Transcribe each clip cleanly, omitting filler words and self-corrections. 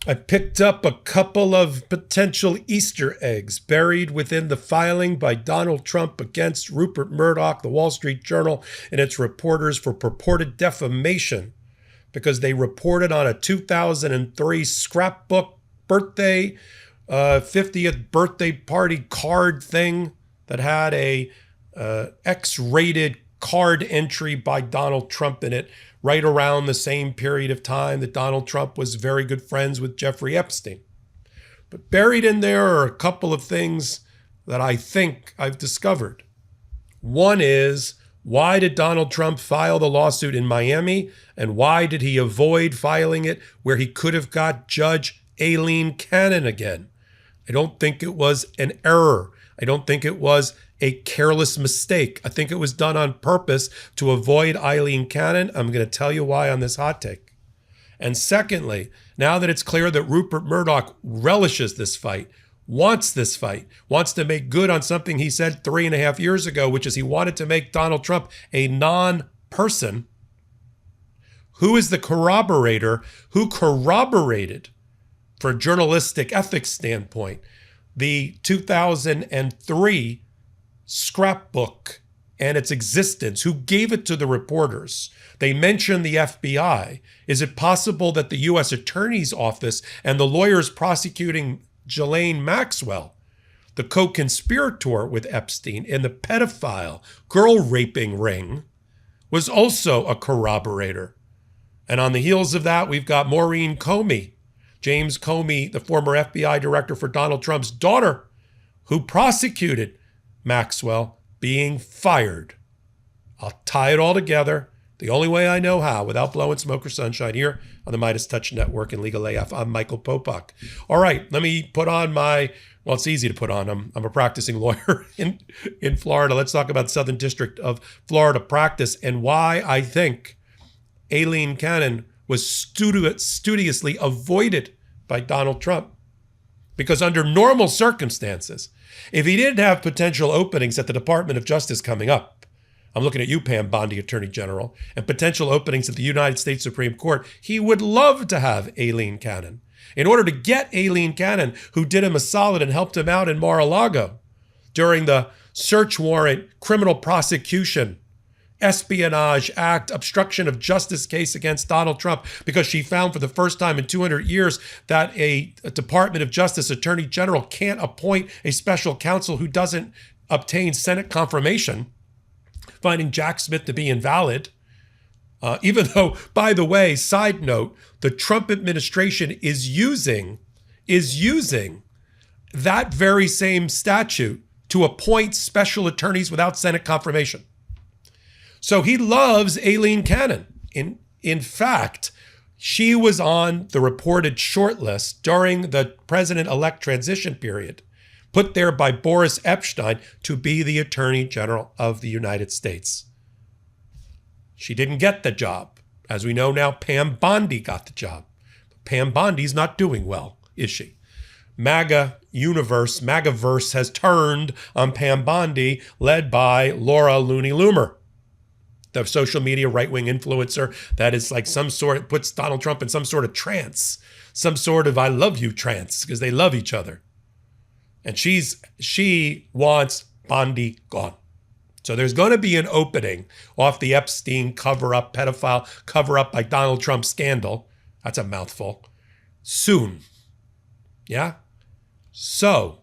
I picked up a couple of potential Easter eggs buried within the filing by Donald Trump against Rupert Murdoch, the Wall Street Journal, and its reporters for purported defamation because they reported on a 2003 scrapbook birthday, 50th birthday party card thing that had a X-rated card entry by Donald Trump in it, right around the same period of time that Donald Trump was very good friends with Jeffrey Epstein. But buried in there are a couple of things that I think I've discovered. One is, why did Donald Trump file the lawsuit in Miami, and why did he avoid filing it where he could have got Judge Ailen Cannon again? I don't think it was an error. I don't think it was a careless mistake. I think it was done on purpose to avoid Ailen Cannon. I'm going to tell you why on this hot take. And secondly, now that it's clear that Rupert Murdoch relishes this fight, wants to make good on something he said 3.5 years ago, which is he wanted to make Donald Trump a non-person, who is the corroborator who corroborated, for a journalistic ethics standpoint, the 2003 scrapbook and its existence? Who gave it to the reporters? They mentioned the FBI. Is it possible that the U.S. Attorney's Office and the lawyers prosecuting Ghislaine Maxwell, the co-conspirator with Epstein in the pedophile girl raping ring, was also a corroborator? And on the heels of that, we've got Maureen Comey, James Comey, the former FBI director for Donald Trump's daughter, who prosecuted Maxwell, being fired. I'll tie it all together the only way I know how, without blowing smoke or sunshine, here on the MeidasTouch Network and Legal AF. I'm Michael Popok. All right, let me put on my, well, it's easy to put on. I'm a practicing lawyer in Florida. Let's talk about the Southern District of Florida practice and why I think Ailen Cannon was studiously avoided by Donald Trump. Because under normal circumstances, if he didn't have potential openings at the Department of Justice coming up, I'm looking at you, Pam Bondi, Attorney General, and potential openings at the United States Supreme Court, he would love to have Ailen Cannon. In order to get Ailen Cannon, who did him a solid and helped him out in Mar-a-Lago during the search warrant, criminal prosecution, Espionage Act, obstruction of justice case against Donald Trump, because she found for the first time in 200 years that a Department of Justice Attorney General can't appoint a special counsel who doesn't obtain Senate confirmation, finding Jack Smith to be invalid. Even though, by the way, side note, the Trump administration is using that very same statute to appoint special attorneys without Senate confirmation. So he loves Ailen Cannon. In fact, she was on the reported shortlist during the president-elect transition period, put there by Boris Epstein to be the Attorney General of the United States. She didn't get the job. As we know now, Pam Bondi got the job. Pam Bondi's not doing well, is she? MAGAverse has turned on Pam Bondi, led by Laura Looney Loomer, the social media right-wing influencer that is like puts Donald Trump in some sort of trance, some sort of I love you trance, because they love each other. And she wants Bondi gone. So there's going to be an opening off the Epstein Cover Up, pedophile Cover Up by Donald Trump scandal. That's a mouthful. Soon. Yeah? So,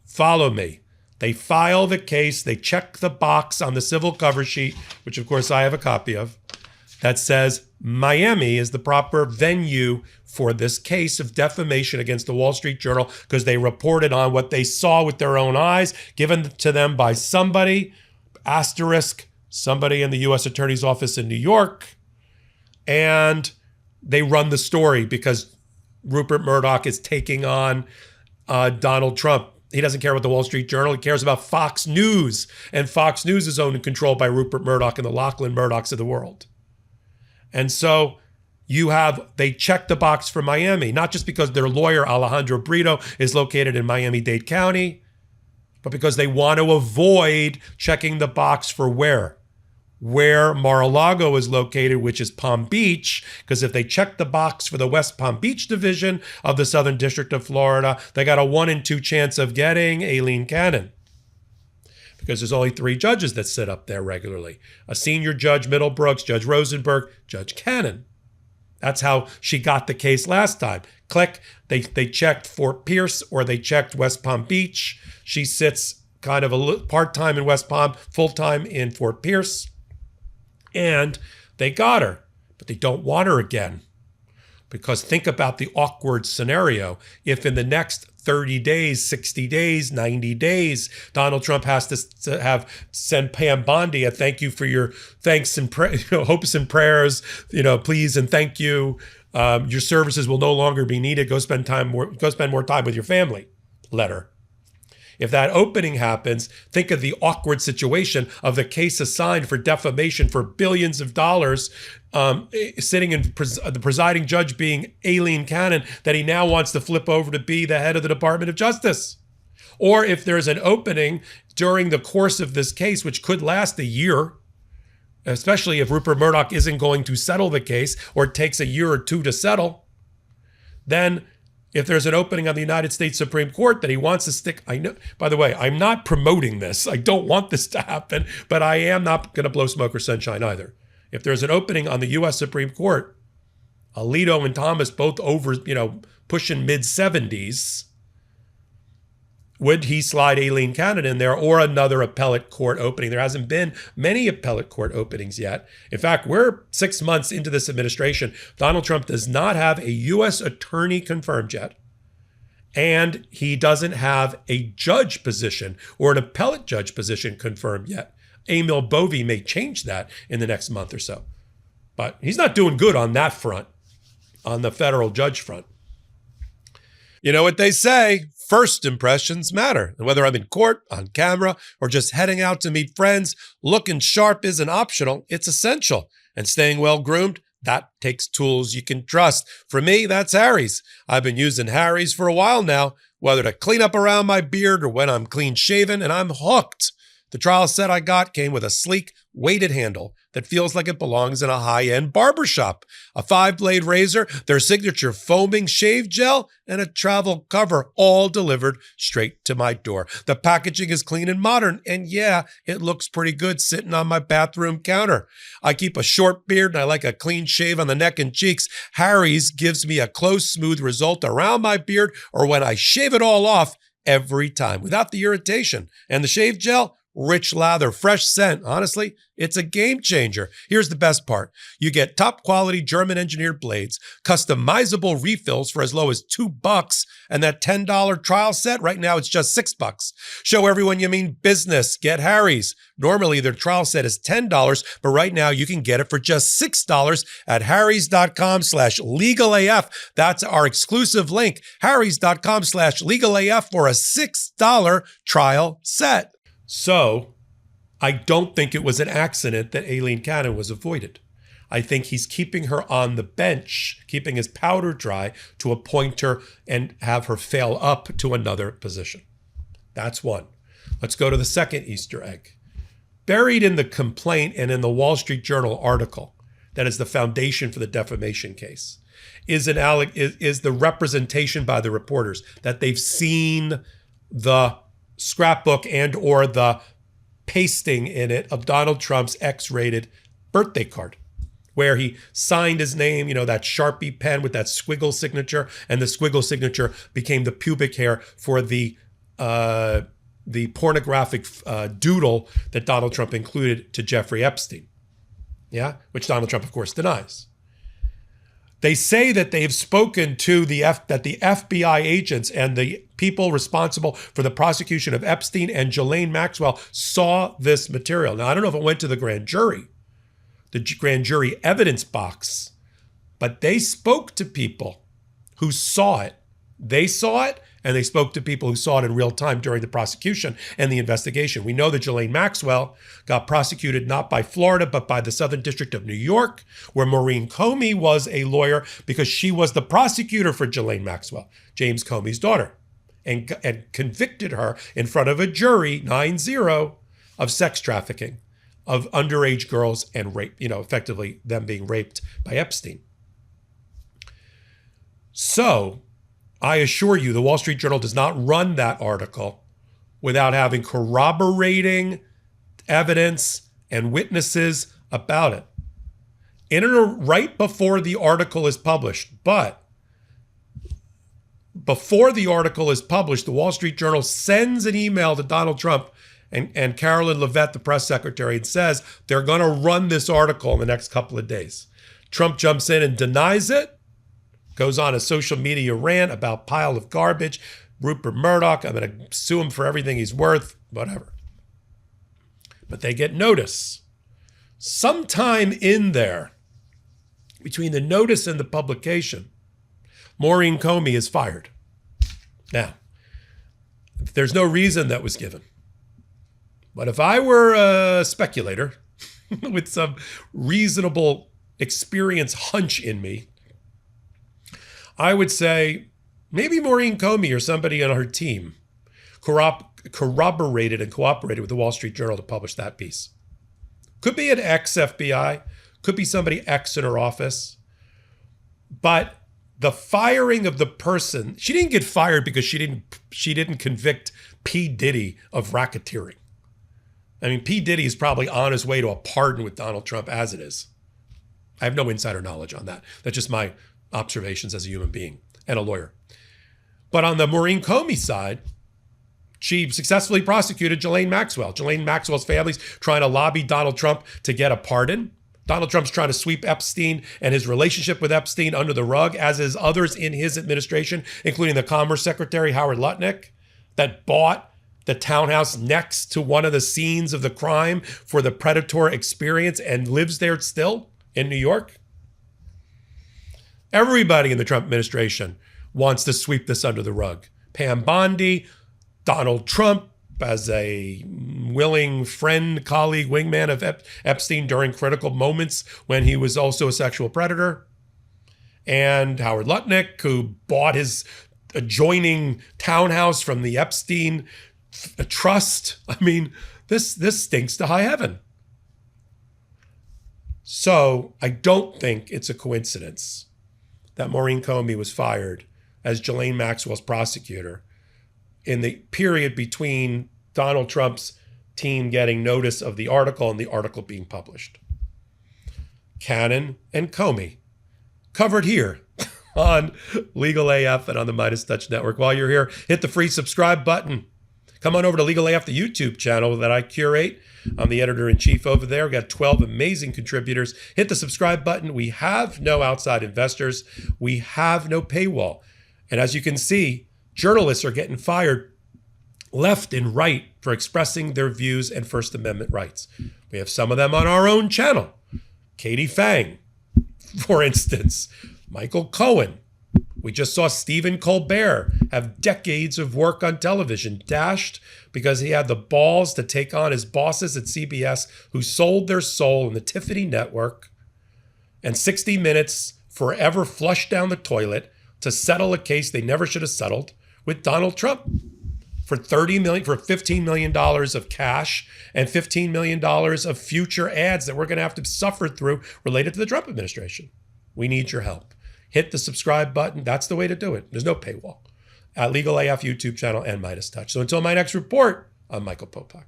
follow me. They file the case. They check the box on the civil cover sheet, which of course I have a copy of, that says Miami is the proper venue for this case of defamation against the Wall Street Journal because they reported on what they saw with their own eyes, given to them by somebody, somebody in the U.S. Attorney's Office in New York, and they run the story because Rupert Murdoch is taking on Donald Trump. He doesn't care about the Wall Street Journal. He cares about Fox News, and Fox News is owned and controlled by Rupert Murdoch and the Lachlan Murdochs of the world. And so they check the box for Miami, not just because their lawyer, Alejandro Brito, is located in Miami-Dade County, but because they want to avoid checking the box for where? where Mar-a-Lago is located, which is Palm Beach, because if they check the box for the West Palm Beach division of the Southern District of Florida, they got a 1 in 2 chance of getting Ailen Cannon, because there's only 3 judges that sit up there regularly. A senior judge, Middlebrooks, Judge Rosenberg, Judge Cannon. That's how she got the case last time. Click, they checked Fort Pierce or they checked West Palm Beach. She sits kind of a part-time in West Palm, full-time in Fort Pierce. And they got her, but they don't want her again. Because think about the awkward scenario. If in the next 30 days, 60 days, 90 days, Donald Trump has to send Pam Bondi a thank you for your thanks and hopes and prayers, please and thank you. Your services will no longer be needed. Go spend more time with your family. Letter. If that opening happens, think of the awkward situation of the case assigned for defamation for billions of dollars, sitting in the presiding judge being Ailen Cannon, that he now wants to flip over to be the head of the Department of Justice. Or if there's an opening during the course of this case, which could last a year, especially if Rupert Murdoch isn't going to settle the case or it takes a year or 2 to settle, then if there's an opening on the United States Supreme Court that he wants to stick, I know, by the way, I'm not promoting this. I don't want this to happen, but I am not going to blow smoke or sunshine either. If there's an opening on the U.S. Supreme Court, Alito and Thomas both over, pushing mid-70s, would he slide Ailen Cannon in there or another appellate court opening? There hasn't been many appellate court openings yet. In fact, we're 6 months into this administration. Donald Trump does not have a U.S. attorney confirmed yet. And he doesn't have a judge position or an appellate judge position confirmed yet. Emil Bovee may change that in the next month or so. But he's not doing good on that front, on the federal judge front. You know what they say, first impressions matter. And whether I'm in court, on camera, or just heading out to meet friends, looking sharp isn't optional, it's essential. And staying well-groomed, that takes tools you can trust. For me, that's Harry's. I've been using Harry's for a while now, whether to clean up around my beard or when I'm clean shaven, and I'm hooked. The trial set I got came with a sleek, weighted handle that feels like it belongs in a high-end barbershop, a 5-blade razor, their signature foaming shave gel, and a travel cover, all delivered straight to my door. The packaging is clean and modern, and yeah, it looks pretty good sitting on my bathroom counter. I keep a short beard, and I like a clean shave on the neck and cheeks. Harry's gives me a close, smooth result around my beard or when I shave it all off every time without the irritation. And the shave gel, rich lather, fresh scent. Honestly, it's a game changer. Here's the best part. You get top quality German engineered blades, customizable refills for as low as $2, and that $10 trial set, right now it's just $6. Show everyone you mean business. Get Harry's. Normally their trial set is $10, but right now you can get it for just $6 at harrys.com/legalaf. That's our exclusive link, harrys.com/legalaf for a $6 trial set. So, I don't think it was an accident that Ailen Cannon was avoided. I think he's keeping her on the bench, keeping his powder dry to appoint her and have her fail up to another position. That's one. Let's go to the second Easter egg. Buried in the complaint and in the Wall Street Journal article that is the foundation for the defamation case is the representation by the reporters that they've seen the scrapbook and or the pasting in it of Donald Trump's X-rated birthday card, where he signed his name, that Sharpie pen with that squiggle signature, and the squiggle signature became the pubic hair for the pornographic doodle that Donald Trump included to Jeffrey Epstein, which Donald Trump, of course, denies. They say that they've spoken to that the FBI agents and the people responsible for the prosecution of Epstein and Ghislaine Maxwell saw this material. Now, I don't know if it went to the grand jury evidence box, but they spoke to people who saw it. They saw it, and they spoke to people who saw it in real time during the prosecution and the investigation. We know that Ghislaine Maxwell got prosecuted not by Florida, but by the Southern District of New York, where Maureen Comey was a lawyer because she was the prosecutor for Ghislaine Maxwell, James Comey's daughter, and convicted her in front of a jury, 9-0, of sex trafficking of underage girls and rape, effectively them being raped by Epstein. So I assure you, the Wall Street Journal does not run that article without having corroborating evidence and witnesses about it. Right before the article is published. But before the article is published, the Wall Street Journal sends an email to Donald Trump and Carolyn Leavitt, the press secretary, and says they're going to run this article in the next couple of days. Trump jumps in and denies it, goes on a social media rant about pile of garbage, Rupert Murdoch, I'm going to sue him for everything he's worth, whatever. But they get notice. Sometime in there, between the notice and the publication, Maureen Comey is fired. Now, there's no reason that was given. But if I were a speculator with some reasonable experience hunch in me, I would say maybe Maureen Comey or somebody on her team corroborated and cooperated with the Wall Street Journal to publish that piece. Could be an ex-FBI, could be somebody ex in her office. But the firing of the person, she didn't get fired because she didn't convict P. Diddy of racketeering. I mean, P. Diddy is probably on his way to a pardon with Donald Trump as it is. I have no insider knowledge on that. That's just my observations as a human being and a lawyer. But on the Moren Comey side, she successfully prosecuted Ghislaine Maxwell. Ghislaine Maxwell's family's trying to lobby Donald Trump to get a pardon. Donald Trump's trying to sweep Epstein and his relationship with Epstein under the rug, as is others in his administration, including the Commerce Secretary, Howard Lutnick, that bought the townhouse next to one of the scenes of the crime for the Predator experience and lives there still in New York. Everybody in the Trump administration wants to sweep this under the rug. Pam Bondi, Donald Trump as a willing friend, colleague, wingman of Epstein during critical moments when he was also a sexual predator. And Howard Lutnick, who bought his adjoining townhouse from the Epstein trust. I mean, this stinks to high heaven. So I don't think it's a coincidence that Maureen Comey was fired as Ghislaine Maxwell's prosecutor in the period between Donald Trump's team getting notice of the article and the article being published. Cannon and Comey covered here on Legal AF and on the MeidasTouch Network. While you're here, hit the free subscribe button. Come on over to Legal AF, the YouTube channel that I curate. I'm the editor-in-chief over there. We've got 12 amazing contributors. Hit the subscribe button. We have no outside investors. We have no paywall. And as you can see, journalists are getting fired left and right for expressing their views and First Amendment rights. We have some of them on our own channel. Katie Fang, for instance. Michael Cohen. We just saw Stephen Colbert have decades of work on television dashed because he had the balls to take on his bosses at CBS who sold their soul in the Tiffany network, and 60 Minutes forever flushed down the toilet to settle a case they never should have settled with Donald Trump for $15 million of cash and $15 million of future ads that we're going to have to suffer through related to the Trump administration. We need your help. Hit the subscribe button. That's the way to do it. There's no paywall at Legal AF YouTube channel and MeidasTouch. So until my next report, I'm Michael Popok.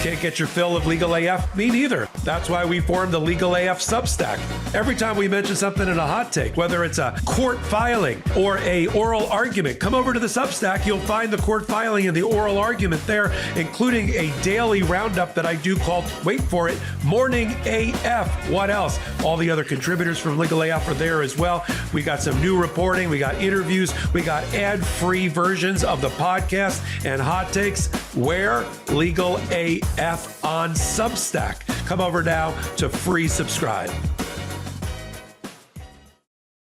Can't get your fill of Legal AF? Me neither. That's why we formed the Legal AF Substack. Every time we mention something in a hot take, whether it's a court filing or a oral argument, come over to the Substack. You'll find the court filing and the oral argument there, including a daily roundup that I do called, wait for it, Morning AF. What else? All the other contributors from Legal AF are there as well. We got some new reporting. We got interviews. We got ad-free versions of the podcast and hot takes. Where? Legal AF on Substack. Come over now to free subscribe.